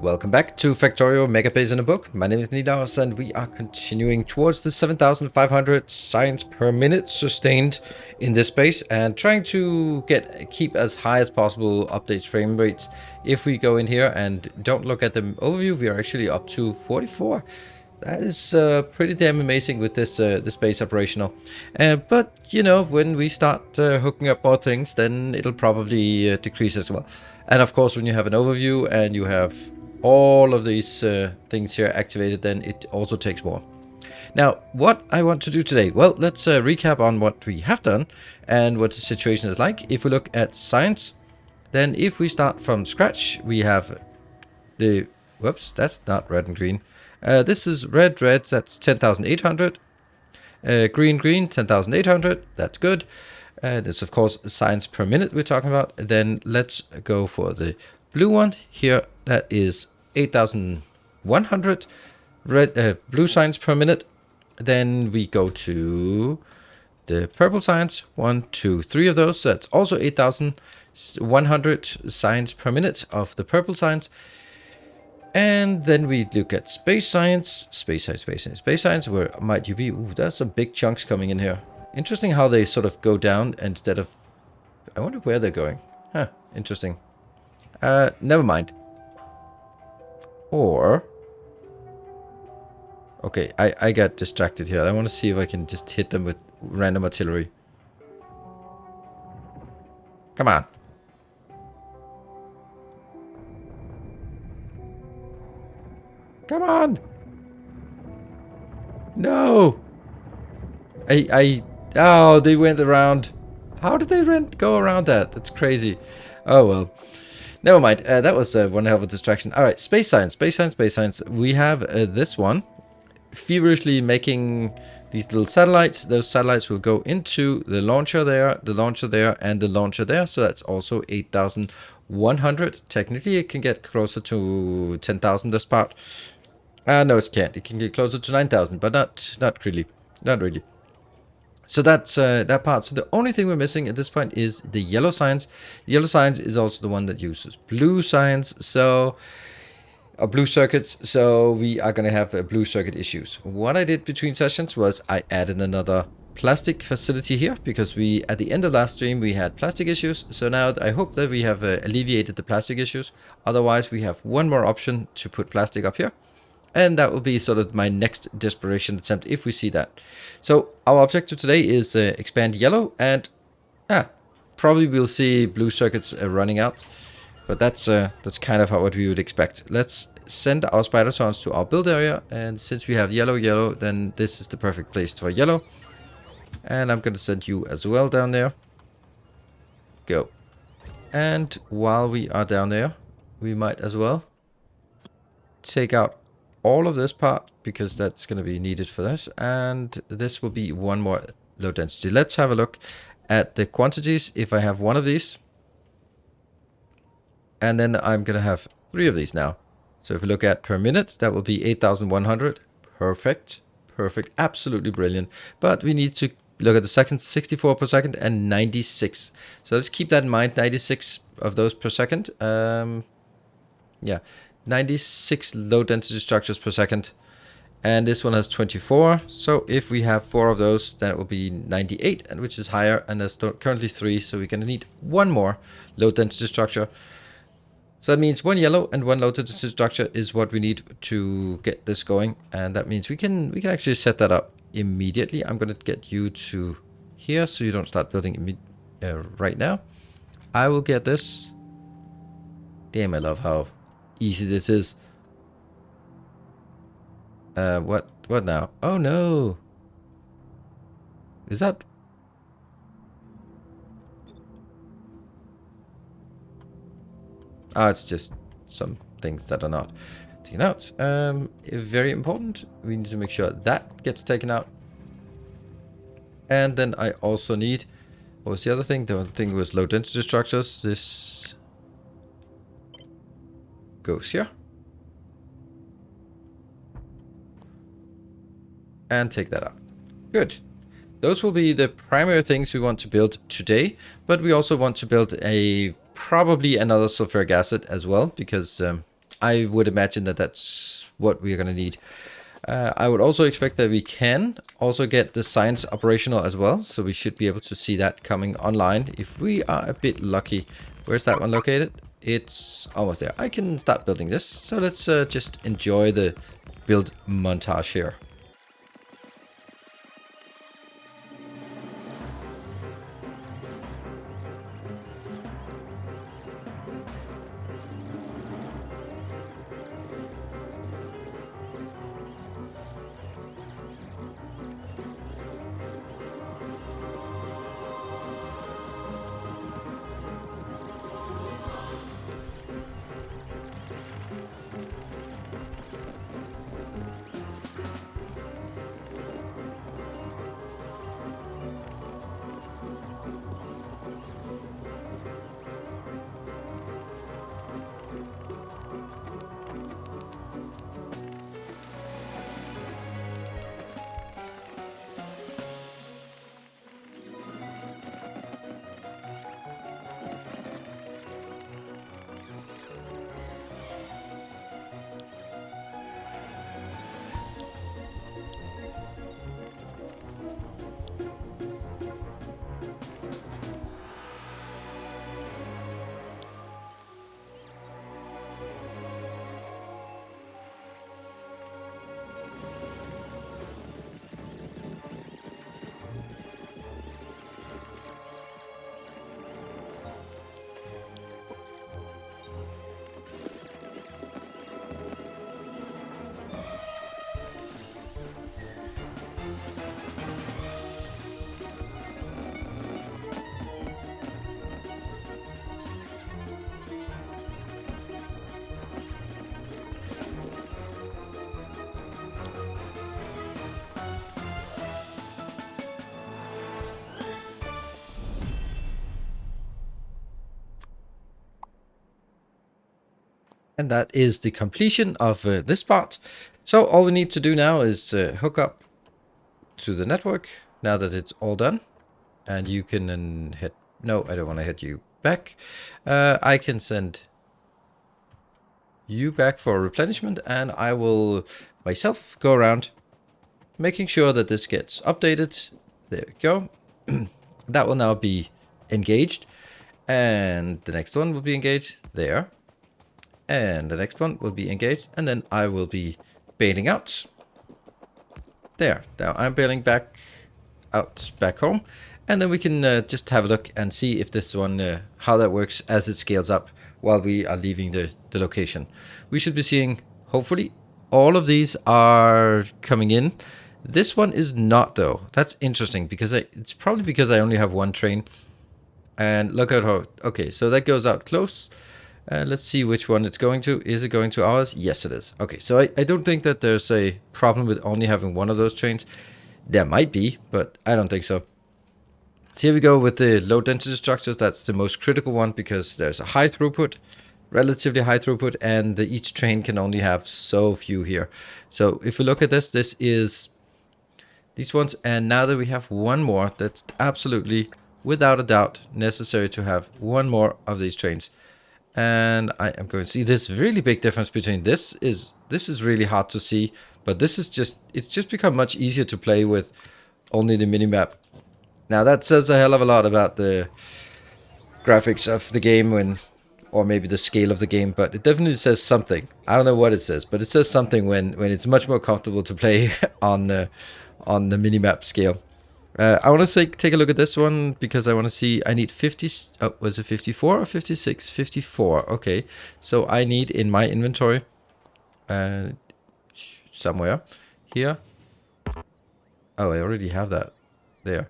Welcome back to Factorio Megabase-In-A-Book. My name is Nilaus and we are continuing towards the 7,500 science per minute sustained in this space and trying to keep as high as possible updates frame rates. If we go in here and don't look at the overview, we are actually up to 44. That is pretty damn amazing with this space operational. But, you know, when we start hooking up more things, then it'll probably decrease as well. And of course, when you have an overview and you have all of these things here activated, then it also takes more. Now, what I want to do today, well, let's recap on what we have done and what the situation is like. If we look at science, then if we start from scratch, we have the, whoops, that's not red and green. This is red, that's 10,800. Green, 10,800, that's good. This, of course, science per minute we're talking about. Then let's go for the blue one here. That is 8,100 blue science per minute. Then we go to the purple science. 1, 2, 3 of those. So that's also 8,100 science per minute of the purple science. And then we look at space science, where might you be? Ooh, there's some big chunks coming in here. Interesting how they sort of go down instead of... I wonder where they're going. Huh, interesting. Never mind. Or... Okay, I got distracted here. I want to see if I can just hit them with random artillery. Come on. Come on! No! Oh, they went around. How did they go around that? That's crazy. Oh, well. Never mind. That was one hell of a distraction. Alright, space science. We have this one. Feverishly making these little satellites. Those satellites will go into the launcher there, and the launcher there. So that's also 8,100. Technically, it can get closer to 10,000 this part. No, it can't. It can get closer to 9,000, but not really. Not really. So that's that part. So the only thing we're missing at this point is the yellow science. The yellow science is also the one that uses blue science, or blue circuits. So we are going to have blue circuit issues. What I did between sessions was I added another plastic facility here because at the end of last stream we had plastic issues. So now I hope that we have alleviated the plastic issues. Otherwise, we have one more option to put plastic up here. And that will be sort of my next desperation attempt if we see that. So our objective today is expand yellow, and probably we'll see blue circuits running out. But that's kind of what we would expect. Let's send our spidertrons to our build area, and since we have yellow, then this is the perfect place for yellow. And I'm going to send you as well down there. Go. And while we are down there, we might as well take out all of this part, because that's going to be needed for this, and this will be one more low density. Let's have a look at the quantities. If I have one of these, and then I'm going to have 3 of these now. So if we look at per minute, that will be 8,100. Perfect, absolutely brilliant. But we need to look at the seconds, 64 per second and 96. So let's keep that in mind, 96 of those per second. Yeah. 96 low density structures per second, and this one has 24. So if we have 4 of those, then it will be 98, and which is higher, and there's currently 3, so we're going to need one more low density structure. So that means 1 yellow and 1 low density structure is what we need to get this going, and that means we can actually set that up immediately. I'm going to get you to here so you don't start building right now. I will get this. Damn, I love how easy this is. What now? Oh no. Is that... it's just some things that are not taken out. Very important. We need to make sure that gets taken out. And then I also need... What was the other thing? The other thing was low density structures. This goes here. And take that out. Good. Those will be the primary things we want to build today, but we also want to build probably another sulfuric acid as well, because I would imagine that that's what we're going to need. I would also expect that we can also get the science operational as well. So we should be able to see that coming online if we are a bit lucky. Where's that one located? It's almost there. I can start building this. So let's just enjoy the build montage here. And that is the completion of this part. So all we need to do now is hook up to the network now that it's all done. And you can then hit, no, I don't want to hit you back. I can send you back for replenishment, and I will myself go around making sure that this gets updated. There we go. That will now be engaged, and the next one will be engaged there. And the next one will be engaged, and then I will be bailing out. There. Now I'm bailing back out back home, and then we can just have a look and see if this one, how that works as it scales up while we are leaving the location. We should be seeing, hopefully, all of these are coming in. This one is not, though. That's interesting, because it's probably because I only have one train. And look at how, okay, so that goes out close. Let's see which one it's going to. Is it going to ours? Yes, it is. Okay, so I don't think that there's a problem with only having one of those trains. There might be, but I don't think so. So here we go with the low density structures. That's the most critical one because there's a high throughput, relatively high throughput, and each train can only have so few here. So if we look at this, this is these ones, and now that we have one more, that's absolutely, without a doubt, necessary to have one more of these trains. And I am going to see this really big difference between this is really hard to see, but this is it's just become much easier to play with only the minimap. Now that says a hell of a lot about the graphics of the game or maybe the scale of the game, but it definitely says something. I don't know what it says, but it says something when it's much more comfortable to play on the minimap scale. I want to take a look at this one because I want to see, I need 50, was it 54 or 56? 54, okay. So I need in my inventory, somewhere here. Oh, I already have that there.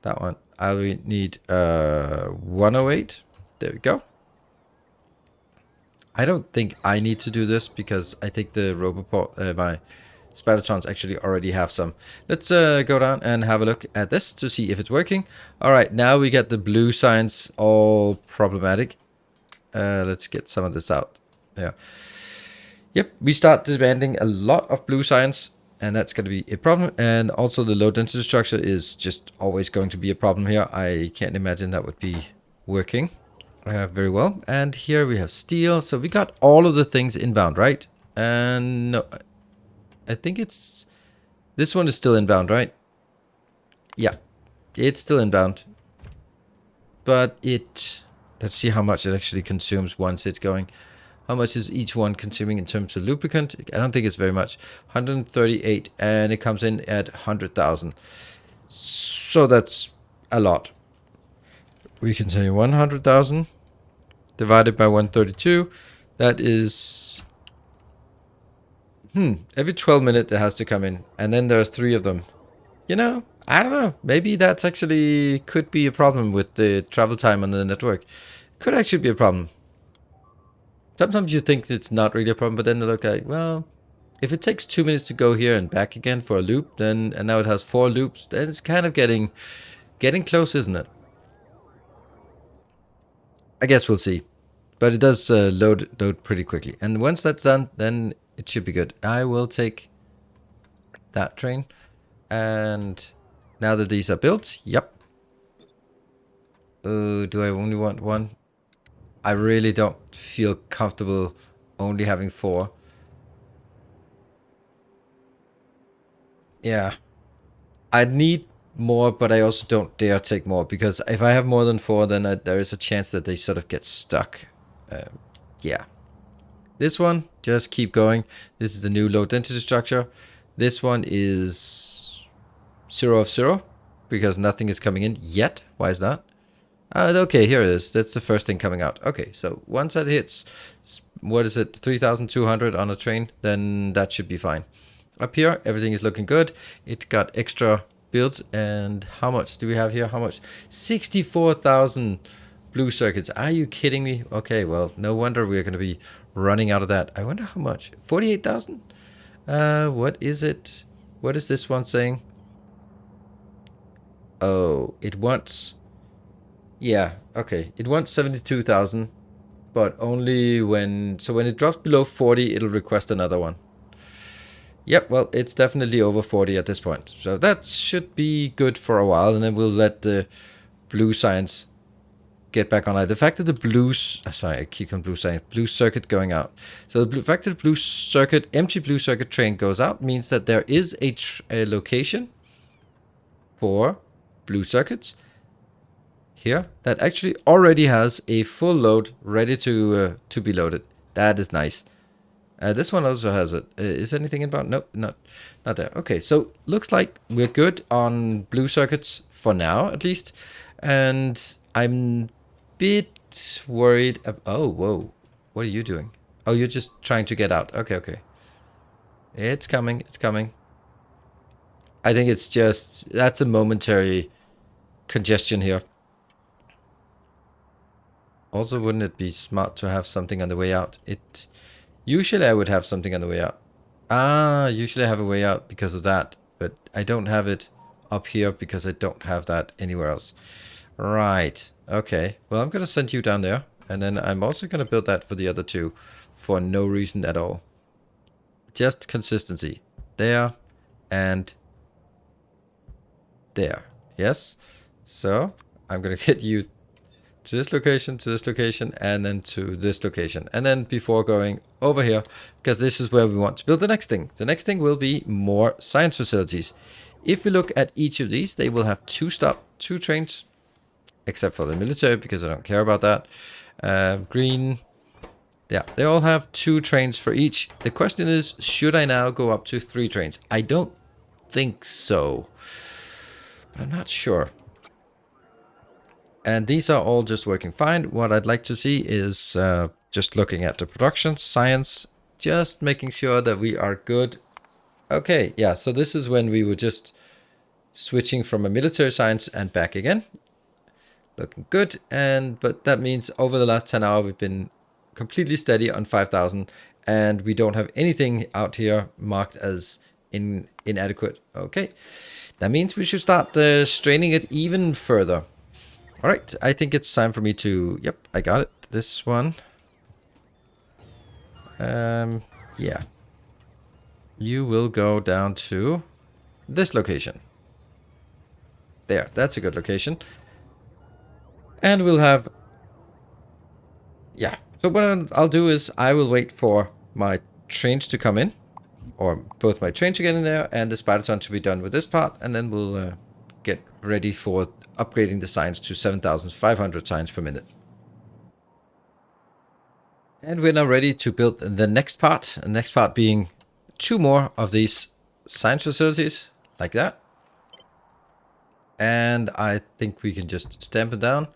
That one. I will need 108. There we go. I don't think I need to do this because I think the Roboport, my spidertrons actually already have some. Let's go down and have a look at this to see if it's working. All right, now we get the blue signs all problematic. Let's get some of this out. Yeah. Yep, we start demanding a lot of blue signs, and that's going to be a problem. And also the low density structure is just always going to be a problem here. I can't imagine that would be working. Very well. And here we have steel. So we got all of the things inbound, right? And no, I think it's... This one is still inbound, right? Yeah, it's still inbound. But it... Let's see how much it actually consumes once it's going. How much is each one consuming in terms of lubricant? I don't think it's very much. 138, and it comes in at 100,000. So that's a lot. We can say 100,000 divided by 132. That is... every 12 minutes it has to come in. And then there's 3 of them. You know, I don't know. Maybe that's actually could be a problem with the travel time on the network. Could actually be a problem. Sometimes you think it's not really a problem, but then they look like, well, if it takes 2 minutes to go here and back again for a loop, then and now it has 4 loops, then it's kind of getting close, isn't it? I guess we'll see. But it does load pretty quickly. And once that's done, then it should be good. I will take that train. And now that these are built, yep. Do I only want 1? I really don't feel comfortable only having 4. Yeah. I'd need more, but I also don't dare take more, because if I have more than 4, then there is a chance that they sort of get stuck. Yeah. This one, just keep going. This is the new low density structure. This one is 0 of 0, because nothing is coming in yet. Why is that? Okay, here it is. That's the first thing coming out. Okay, so once that hits, what is it, 3,200 on a train, then that should be fine. Up here, everything is looking good. It got extra built, and how much do we have here? How much? 64,000 blue circuits. Are you kidding me? Okay, well, no wonder we're going to be running out of that. I wonder how much. 48,000? What is it? What is this one saying? Oh, it wants... Yeah, okay. It wants 72,000, but only when... So when it drops below 40, it'll request another one. Yep, well, it's definitely over 40 at this point. So that should be good for a while, and then we'll let the blue science get back online. The fact that the sorry, I keep on blue science, blue circuit going out. So the fact that the blue circuit, empty blue circuit train goes out means that there is a location for blue circuits here that actually already has a full load ready to be loaded. That is nice. This one also has it. Is anything inbound? Nope, not there. Okay, so looks like we're good on blue circuits for now, at least. And I'm a bit worried. Oh, whoa. What are you doing? Oh, you're just trying to get out. Okay, okay. It's coming. It's coming. I think it's just... That's a momentary congestion here. Also, wouldn't it be smart to have something on the way out? Usually I would have something on the way out. Usually I have a way out because of that. But I don't have it up here because I don't have that anywhere else. Right. Okay. Well, I'm going to send you down there. And then I'm also going to build that for the other 2 for no reason at all. Just consistency. There and there. Yes? So I'm going to get you to this location, and then to this location. And then before going over here, because this is where we want to build the next thing. The next thing will be more science facilities. If we look at each of these, they will have 2 trains, except for the military, because I don't care about that. Green, yeah, they all have 2 trains for each. The question is, should I now go up to 3 trains? I don't think so, but I'm not sure. And these are all just working fine. What I'd like to see is just looking at the production science, just making sure that we are good. Okay, yeah, so this is when we were just switching from a military science and back again. Looking good, but that means over the last 10 hours we've been completely steady on 5,000, and we don't have anything out here marked as inadequate. Okay, that means we should start straining it even further. All right, I think it's time for me to... Yep, I got it. This one. Yeah. You will go down to this location. There, that's a good location. And we'll have yeah. So what I'll do is I will wait for my trains to come in, or both my train to get in there and the spidertron to be done with this part, and then we'll get ready for upgrading the signs to 7,500 signs per minute. And we're now ready to build the next part. The next part being 2 more of these science facilities, like that. And I think we can just stamp it down,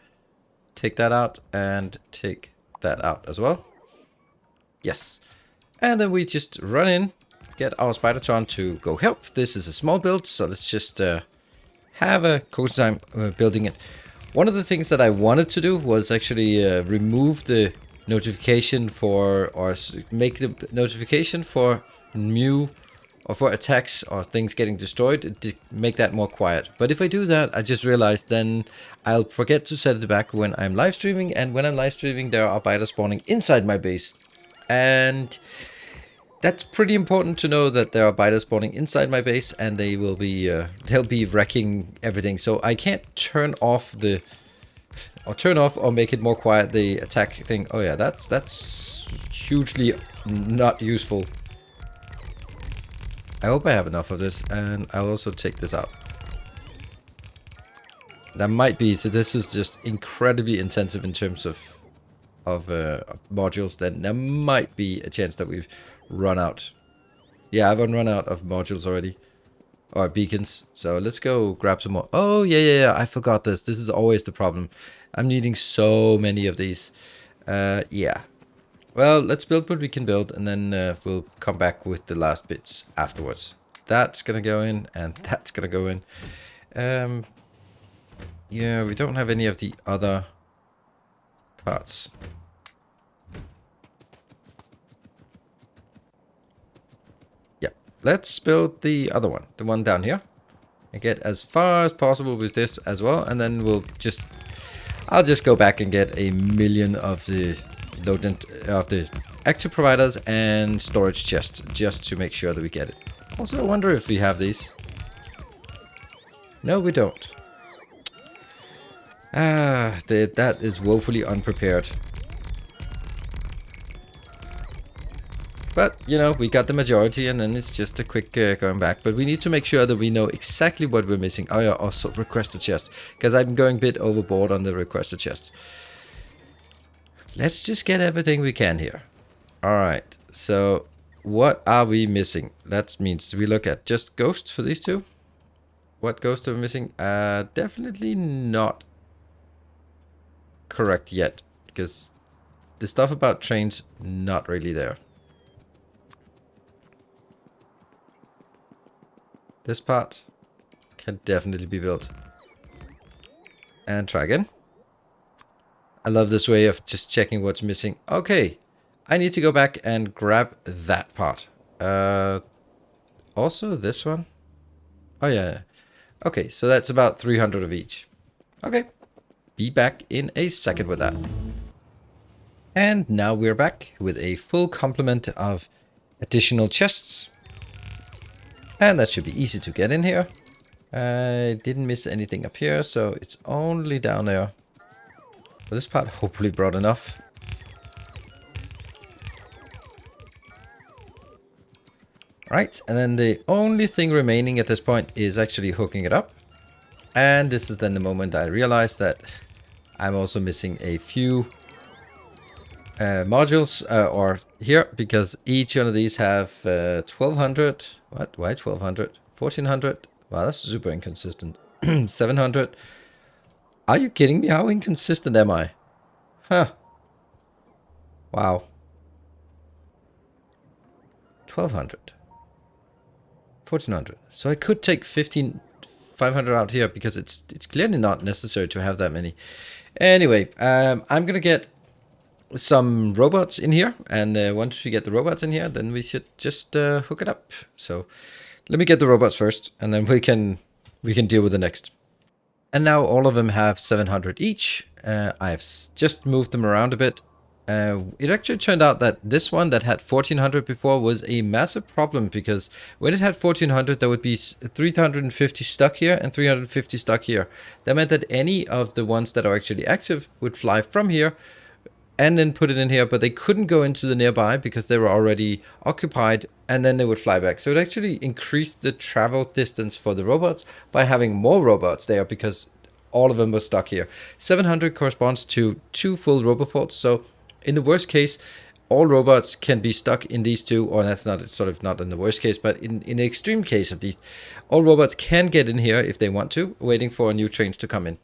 take that out, and take that out as well. Yes. And then we just run in, get our spidertron to go help. This is a small build, so let's just have a cozy time building it. One of the things that I wanted to do was actually remove the notification for, or make the notification for new, or for attacks or things getting destroyed, to make that more quiet. But if I do that, I just realized then I'll forget to set it back when I'm live streaming, and when I'm live streaming there are biters spawning inside my base. And that's pretty important to know, that there are biters spawning inside my base, and they will be they'll be wrecking everything. So I can't turn off the, or turn off or make it more quiet, the attack thing. Oh yeah, that's hugely not useful. I hope I have enough of this, and I'll also take this out. That might be, so this is just incredibly intensive in terms of modules. Then there might be a chance that we've run out. Yeah, I've run out of modules already, or beacons. So let's go grab some more. Oh yeah, I forgot this. This is always the problem. I'm needing so many of these. Yeah. Well, let's build what we can build, and then we'll come back with the last bits afterwards. That's gonna go in, and that's gonna go in. Yeah, we don't have any of the other parts. Yeah, let's build the other one, the one down here, and get as far as possible with this as well, and then we'll just, I'll just go back and get a million of the of the active providers and storage chests, just to make sure that we get it. Also, I wonder if we have these. No, we don't. Ah, that is woefully unprepared. But, you know, we got the majority, and then it's just a quick going back. But we need to make sure that we know exactly what we're missing. Oh yeah, also request a chest, because I'm going a bit overboard on the request a chest. Let's just get everything we can here. Alright, so what are we missing? That means we look at just ghosts for these two. What ghosts are we missing? Definitely not correct yet, because the stuff about trains, not really there. This part can definitely be built. And try again. I love this way of just checking what's missing. Okay, I need to go back and grab that part. Also this one. Oh yeah. Okay, so that's about 300 of each. Okay, be back in a second with that. And now we're back with a full complement of additional chests. And that should be easy to get in here. I didn't miss anything up here, so it's only down there. But this part hopefully brought enough. Right, and then the only thing remaining at this point is actually hooking it up. And this is then the moment I realized that I'm also missing a few modules or here, because each one of these have 1200. What? Why 1200? 1400? Wow, that's super inconsistent. 700. Are you kidding me? How inconsistent am I? Huh. Wow. 1200. 1400. So I could take 500 out here, because it's clearly not necessary to have that many. Anyway, I'm gonna get some robots in here, and once we get the robots in here, then we should just hook it up. So let me get the robots first, and then we can deal with the next. And now all of them have 700 each. I've just moved them around a bit. It actually turned out that this one that had 1400 before was a massive problem, because when it had 1400, there would be 350 stuck here and 350 stuck here. That meant that any of the ones that are actually active would fly from here and then put it in here, but they couldn't go into the nearby because they were already occupied, and then they would fly back. So it actually increased the travel distance for the robots by having more robots there, because all of them were stuck here. 700 corresponds to 2 full roboports, so in the worst case, all robots can be stuck in these two, or that's not sort of not in the worst case, but in the extreme case at least, all robots can get in here if they want to, waiting for new trains to come in.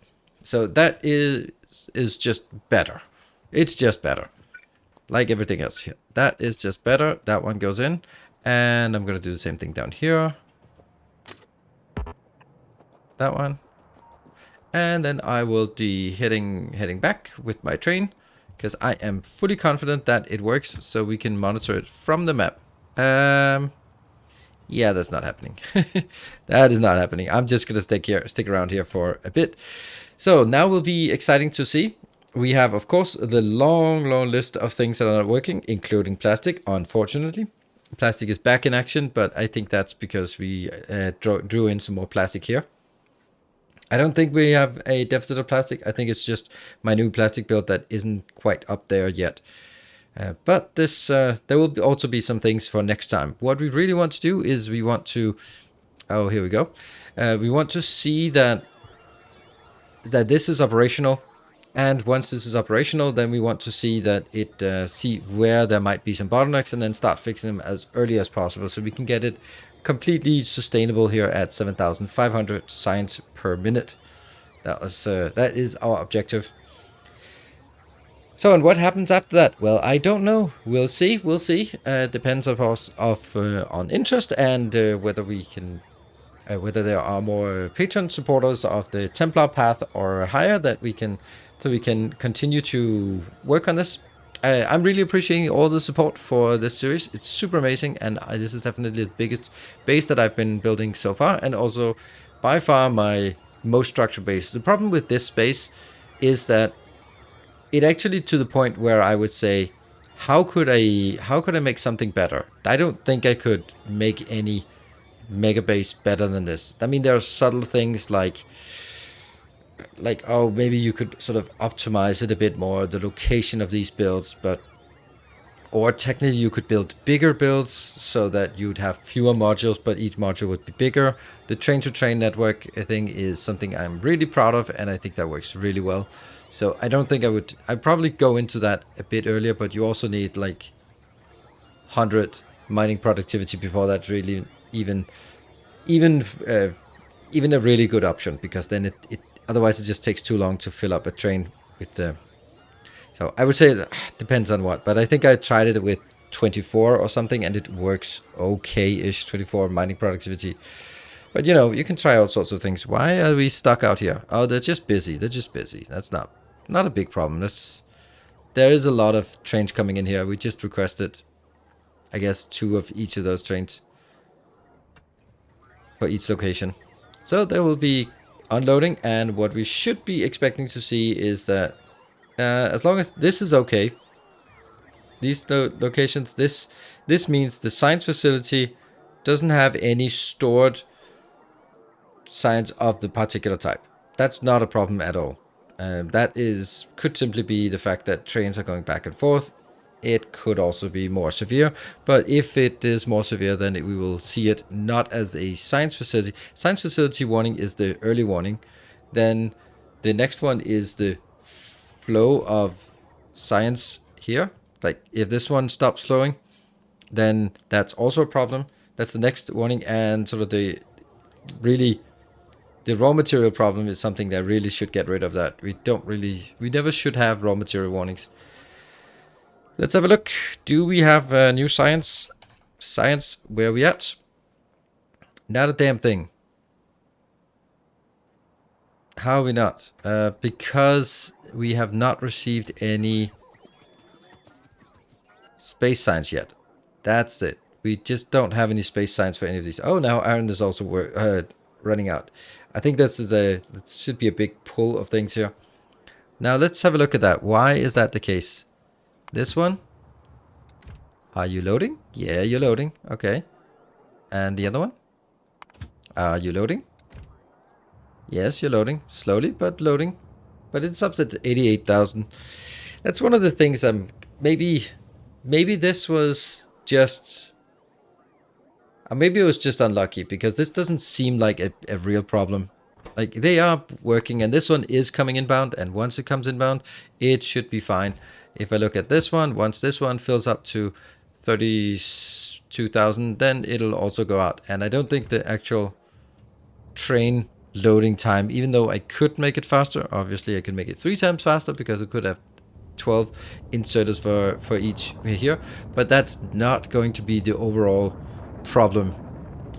So that is just better. It's just better. Like everything else here. That is just better. That one goes in. And I'm going to do the same thing down here. That one. And then I will be heading back with my train, because I am fully confident that it works, so we can monitor it from the map. Yeah, that's not happening. That is not happening. I'm just going to stick around here for a bit. So now will be exciting to see. We have, of course, the long list of things that are not working, including plastic, unfortunately. Plastic is back in action, but I think that's because we drew in some more plastic here. I don't think we have a deficit of plastic. I think it's just my new plastic build that isn't quite up there yet. But this there will also be some things for next time. What we really want to do is we want to... Oh, here we go. We want to see that this is operational. And once this is operational, then we want to see that see where there might be some bottlenecks, and then start fixing them as early as possible, so we can get it completely sustainable here at 7,500 science per minute. That is our objective. So, and what happens after that? Well, I don't know. We'll see. Depends, of course, on interest, and whether we can... whether there are more patron supporters of the Templar path or higher, that we can continue to work on this. I'm really appreciating all the support for this series. It's super amazing, and this is definitely the biggest base that I've been building so far, and also by far my most structured base. The problem with this base is that it actually, to the point where I would say, how could I make something better? I don't think I could make any mega base better than this. I mean, there are subtle things like oh, maybe you could sort of optimize it a bit more, the location of these builds, or technically you could build bigger builds so that you'd have fewer modules, but each module would be bigger. The train-to-train network thing is something I'm really proud of, and I think that works really well. So I don't think I'd probably go into that a bit earlier, but you also need like 100 mining productivity before that's really even a really good option, because then it otherwise it just takes too long to fill up a train with the... So I would say it depends on what, but I think I tried it with 24 or something, and it works okay-ish, 24 mining productivity. But you know, you can try all sorts of things. Why are we stuck out here? Oh, they're just busy. That's not a big problem. There is a lot of trains coming in here. We just requested, I guess, 2 of each of those trains for each location. So there will be unloading, and what we should be expecting to see is that as long as this is okay, these locations, this means the science facility doesn't have any stored science of the particular type. That's not a problem at all. That could simply be the fact that trains are going back and forth. It could also be more severe, but if it is more severe, then we will see it not as a science facility. Science facility warning is the early warning. Then the next one is the flow of science here. Like if this one stops flowing, then that's also a problem. That's the next warning, and sort of the raw material problem is something that really should get rid of. That we never should have raw material warnings. Let's have a look. Do we have new science? Science, where are we at? Not a damn thing. How are we not? Because we have not received any space science yet. That's it. We just don't have any space science for any of these. Oh, now iron is also running out. I think that should be a big pull of things here. Now let's have a look at that. Why is that the case? This one? Are you loading? Yeah, you're loading. Okay. And the other one? Are you loading? Yes, you're loading. Slowly, but loading. But it's up to 88,000. That's one of the things maybe this was just maybe it was just unlucky, because this doesn't seem like a real problem. Like, they are working, and this one is coming inbound, and once it comes inbound, it should be fine. If I look at this one, once this one fills up to 32,000, then it'll also go out. And I don't think the actual train loading time, even though I could make it faster, obviously I could make it 3 times faster, because I could have 12 inserters for each here, but that's not going to be the overall problem.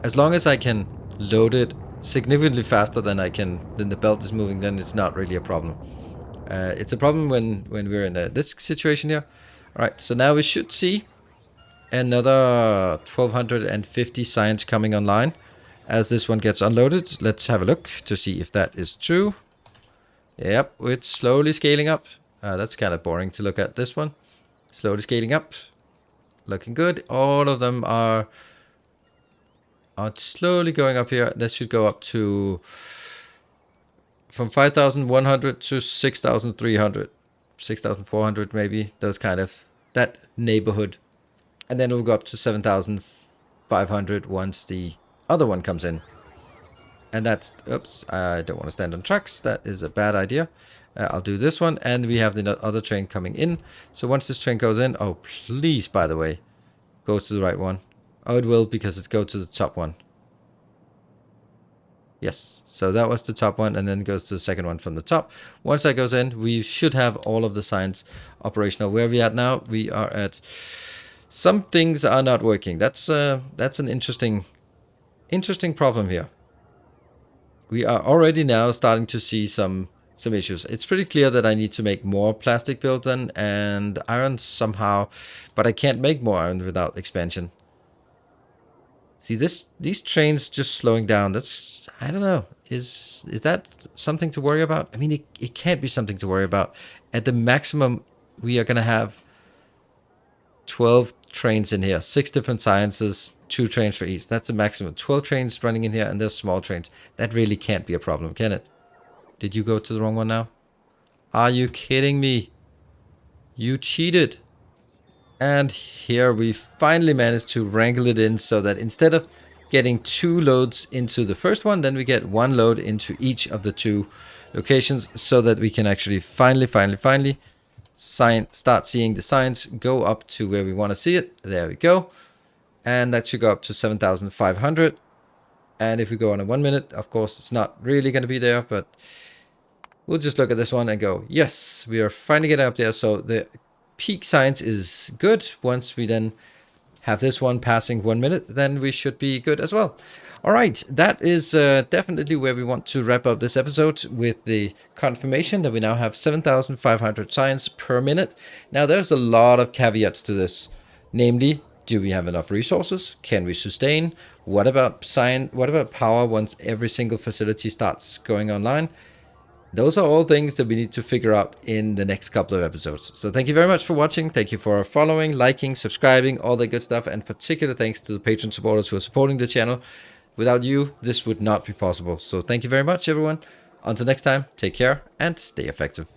As long as I can load it significantly faster than the belt is moving, then it's not really a problem. It's a problem when we're in this situation here. All right, so now we should see another 1250 science coming online as this one gets unloaded. Let's have a look to see if that is true. Yep, it's slowly scaling up. That's kind of boring to look at, this one. Slowly scaling up. Looking good. All of them are slowly going up here. That should go up to from 5,100 to 6,300. 6,400 maybe. Those kind of, that neighborhood. And then it will go up to 7,500 once the other one comes in. And that's, oops, I don't want to stand on tracks. That is a bad idea. I'll do this one, and we have the other train coming in. So once this train goes in, oh, please, by the way, goes to the right one. Oh, it will, because it goes to the top one. Yes, so that was the top one, and then goes to the second one from the top. Once that goes in, we should have all of the signs operational. Where are we at now? We are at, some things are not working. That's an interesting problem here. We are already now starting to see some issues. It's pretty clear that I need to make more plastic build then, and iron somehow, but I can't make more iron without expansion. See, these trains just slowing down. That's, I don't know. Is that something to worry about? I mean, it can't be something to worry about. At the maximum, we are going to have 12 trains in here, 6 different sciences, 2 trains for each. That's the maximum. 12 trains running in here, and there's small trains. That really can't be a problem, can it? Did you go to the wrong one now? Are you kidding me? You cheated. And here we finally managed to wrangle it in so that instead of getting 2 loads into the first one, then we get 1 load into each of the 2 locations, so that we can actually finally start seeing the signs go up to where we want to see it. There we go. And that should go up to 7,500. And if we go on a 1 minute, of course, it's not really going to be there, but we'll just look at this one and go, yes, we are finally getting up there. So the peak science is good. Once we then have this one passing 1 minute, then we should be good as well. All right, that is definitely where we want to wrap up this episode, with the confirmation that we now have 7,500 science per minute. Now, there's a lot of caveats to this. Namely, do we have enough resources? Can we sustain? What about science? What about power once every single facility starts going online? Those are all things that we need to figure out in the next couple of episodes. So thank you very much for watching. Thank you for following, liking, subscribing, all that good stuff. And particular thanks to the patron supporters who are supporting the channel. Without you, this would not be possible. So thank you very much, everyone. Until next time, take care and stay effective.